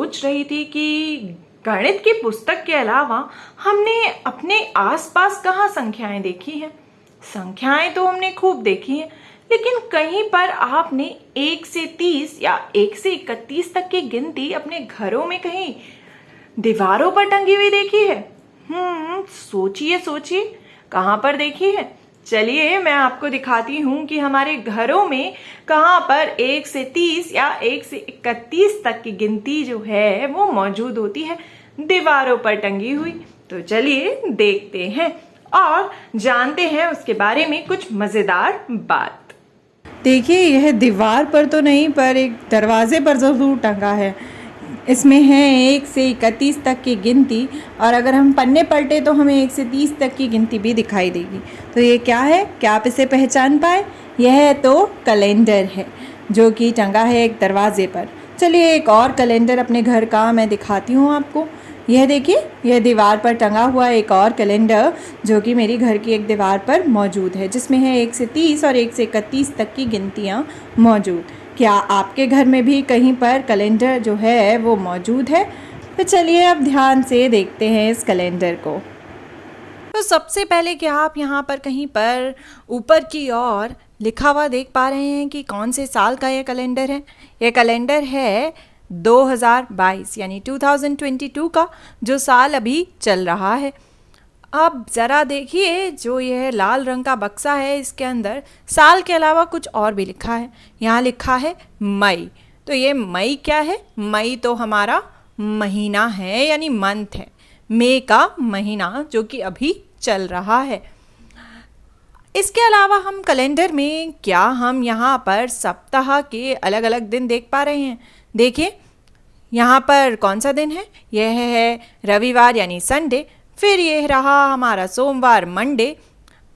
सोच रही थी कि गणित की पुस्तक के अलावा हमने अपने आसपास कहाँ संख्याएं देखी हैं। संख्याएं तो हमने खूब देखी हैं, लेकिन कहीं पर आपने 1 से 30 या 1 से 31 तक की गिनती अपने घरों में कहीं दीवारों पर टंगी हुई देखी है? सोचिए सोचिए, कहाँ पर देखी है? चलिए मैं आपको दिखाती हूँ कि हमारे घरों में कहाँ पर 1 से 30 या 1 से 31 तक की गिनती जो है वो मौजूद होती है दीवारों पर टंगी हुई। तो चलिए देखते हैं और जानते हैं उसके बारे में कुछ मज़ेदार बात। देखिए, यह दीवार पर तो नहीं पर एक दरवाजे पर ज़रूर टंगा है। इसमें है 1 से 31 तक की गिनती, और अगर हम पन्ने पलटे तो हमें 1 से 30 तक की गिनती भी दिखाई देगी। तो ये क्या है? क्या आप इसे पहचान पाए? यह तो कैलेंडर है जो कि टंगा है एक दरवाजे पर। चलिए एक और कैलेंडर अपने घर का मैं दिखाती हूँ आपको। यह देखिए, यह दीवार पर टंगा हुआ एक और कैलेंडर जो कि मेरी घर की एक दीवार पर मौजूद है, जिसमें है 1 से 30 और 1 से 31 तक की गिनतियाँ मौजूद। क्या आपके घर में भी कहीं पर कैलेंडर जो है वो मौजूद है? तो चलिए अब ध्यान से देखते हैं इस कैलेंडर को। तो सबसे पहले क्या आप यहाँ पर कहीं पर ऊपर की ओर लिखा हुआ देख पा रहे हैं कि कौन से साल का यह कैलेंडर है? यह कैलेंडर है 2022 यानी 2022 का, जो साल अभी चल रहा है। अब ज़रा देखिए, जो यह लाल रंग का बक्सा है इसके अंदर साल के अलावा कुछ और भी लिखा है। यहाँ लिखा है मई। तो ये मई क्या है? मई तो हमारा महीना है, यानी मंथ है, मई का महीना जो कि अभी चल रहा है। इसके अलावा हम कैलेंडर में क्या हम यहाँ पर सप्ताह के अलग अलग दिन देख पा रहे हैं? देखिए यहाँ पर कौन सा दिन है? यह है रविवार यानी संडे, फिर यह रहा हमारा सोमवार मंडे,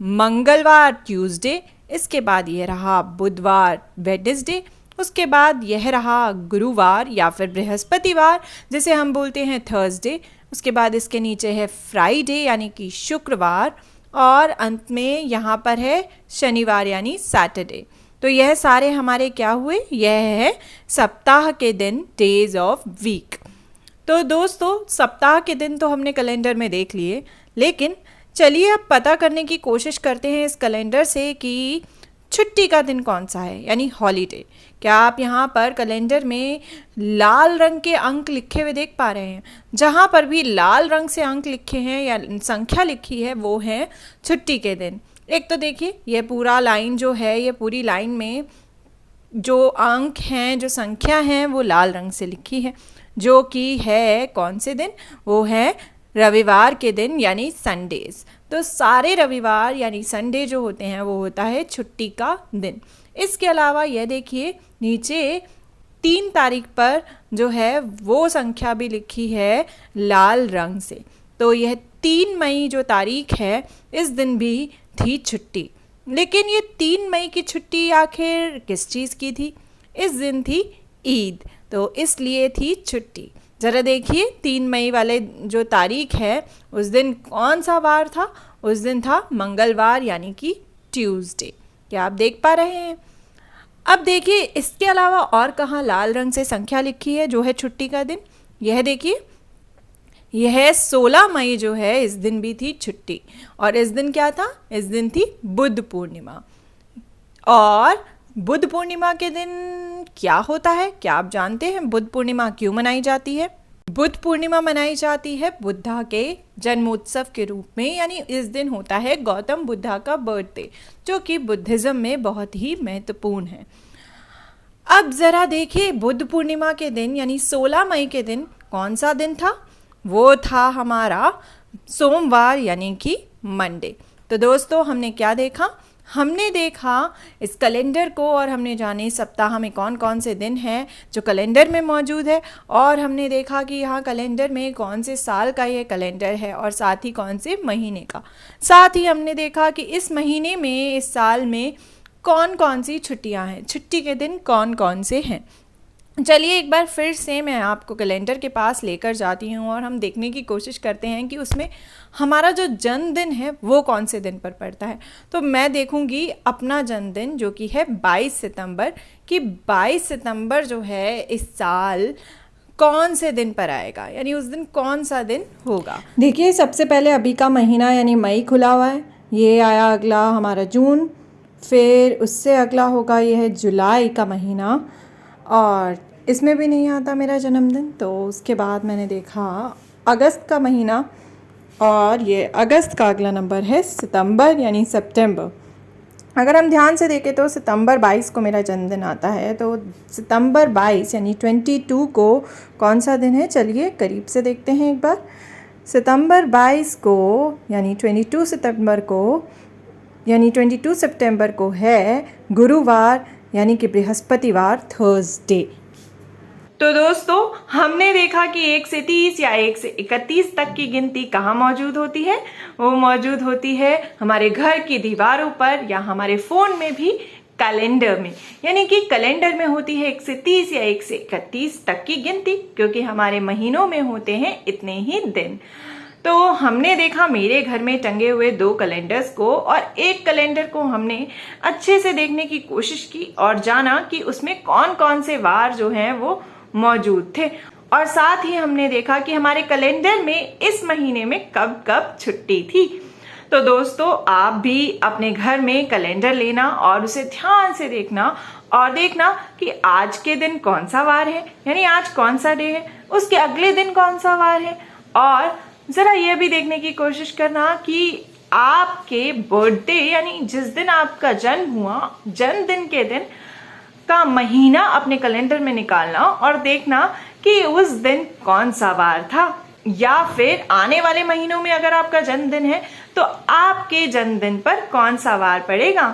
मंगलवार ट्यूसडे, इसके बाद यह रहा बुधवार वेडनेसडे, उसके बाद यह रहा गुरुवार या फिर बृहस्पतिवार जिसे हम बोलते हैं थर्सडे, उसके बाद इसके नीचे है फ्राइडे यानी कि शुक्रवार, और अंत में यहाँ पर है शनिवार यानी सैटरडे। तो यह सारे हमारे क्या हुए? यह है सप्ताह के दिन, डेज ऑफ वीक। तो दोस्तों, सप्ताह के दिन तो हमने कैलेंडर में देख लिए, लेकिन चलिए अब पता करने की कोशिश करते हैं इस कैलेंडर से कि छुट्टी का दिन कौन सा है, यानी हॉलीडे। क्या आप यहाँ पर कैलेंडर में लाल रंग के अंक लिखे हुए देख पा रहे हैं? जहाँ पर भी लाल रंग से अंक लिखे हैं या संख्या लिखी है वो है छुट्टी के दिन। एक तो देखिए, ये पूरा लाइन जो है, ये पूरी लाइन में जो अंक हैं, जो संख्या हैं, वो लाल रंग से लिखी है, जो कि है कौन से दिन? वो है रविवार के दिन यानी संडेज। तो सारे रविवार यानी संडे जो होते हैं वो होता है छुट्टी का दिन। इसके अलावा यह देखिए, नीचे 3 तारीख पर जो है वो संख्या भी लिखी है लाल रंग से। तो यह 3 मई जो तारीख है, इस दिन भी थी छुट्टी। लेकिन ये 3 मई की छुट्टी आखिर किस चीज़ की थी? इस दिन थी ईद, तो इसलिए थी छुट्टी। ज़रा देखिए, 3 मई वाले जो तारीख है उस दिन कौन सा वार था? उस दिन था मंगलवार यानी कि ट्यूसडे। क्या आप देख पा रहे हैं? अब देखिए, इसके अलावा और कहाँ लाल रंग से संख्या लिखी है जो है छुट्टी का दिन? यह देखिए, यह 16 मई जो है, इस दिन भी थी छुट्टी। और इस दिन क्या था? इस दिन थी बुद्ध पूर्णिमा। और बुद्ध पूर्णिमा के दिन क्या होता है? क्या आप जानते हैं बुद्ध पूर्णिमा क्यों मनाई जाती है? बुद्ध पूर्णिमा मनाई जाती है बुद्धा के जन्मोत्सव के रूप में, यानी इस दिन होता है गौतम बुद्धा का बर्थडे, जो कि बुद्धिज़्म में बहुत ही महत्वपूर्ण है। अब ज़रा देखिए, बुद्ध पूर्णिमा के दिन यानी 16 मई के दिन कौन सा दिन था? वो था हमारा सोमवार यानी कि मंडे। तो दोस्तों, हमने क्या देखा? हमने देखा इस कैलेंडर को और हमने जाने सप्ताह में कौन कौन से दिन हैं जो कैलेंडर में मौजूद है, और हमने देखा कि यहाँ कैलेंडर में कौन से साल का ये कैलेंडर है और साथ ही कौन से महीने का। साथ ही हमने देखा कि इस महीने में, इस साल में कौन कौन सी छुट्टियाँ हैं, छुट्टी के दिन कौन कौन से हैं। चलिए एक बार फिर से मैं आपको कैलेंडर के पास लेकर जाती हूँ और हम देखने की कोशिश करते हैं कि उसमें हमारा जो जन्मदिन है वो कौन से दिन पर पड़ता है। तो मैं देखूँगी अपना जन्मदिन जो कि है 22 सितंबर, कि 22 सितंबर जो है इस साल कौन से दिन पर आएगा, यानी उस दिन कौन सा दिन होगा। देखिए, सबसे पहले अभी का महीना यानी मई खुला हुआ है, ये आया अगला हमारा जून, फिर उससे अगला होगा ये है जुलाई का महीना, और इसमें भी नहीं आता मेरा जन्मदिन। तो उसके बाद मैंने देखा अगस्त का महीना, और ये अगस्त का अगला नंबर है सितंबर यानी सितंबर। अगर हम ध्यान से देखें तो सितंबर 22 को मेरा जन्मदिन आता है, तो सितंबर 22 यानी 22 को कौन सा दिन है, चलिए करीब से देखते हैं एक बार। सितंबर 22 को यानी 22 सितंबर को यानी 22 सितंबर को है गुरुवार यानी कि बृहस्पतिवार, थर्सडे। तो दोस्तों, हमने देखा कि 1 से 30 या 1 से 31 तक की गिनती कहाँ मौजूद होती है। वो मौजूद होती है हमारे घर की दीवारों पर या हमारे फोन में भी कैलेंडर में, यानी कि कैलेंडर में होती है 1 से 30 या 1 से 31 तक की गिनती, क्योंकि हमारे महीनों में होते हैं इतने ही दिन। तो हमने देखा मेरे घर में टंगे हुए 2 कैलेंडर्स को, और एक कैलेंडर को हमने अच्छे से देखने की कोशिश की और जाना कि उसमें कौन कौन से वार जो हैं वो मौजूद थे, और साथ ही हमने देखा कि हमारे कैलेंडर में इस महीने में कब कब छुट्टी थी। तो दोस्तों, आप भी अपने घर में कैलेंडर लेना और उसे ध्यान से देखना और देखना कि आज के दिन कौन सा वार है, यानी आज कौन सा डे है, उसके अगले दिन कौन सा वार है, और जरा यह भी देखने की कोशिश करना कि आपके बर्थडे यानी जिस दिन आपका जन्म हुआ, जन्मदिन के दिन का महीना अपने कैलेंडर में निकालना और देखना कि उस दिन कौन सा वार था, या फिर आने वाले महीनों में अगर आपका जन्मदिन है तो आपके जन्मदिन पर कौन सा वार पड़ेगा।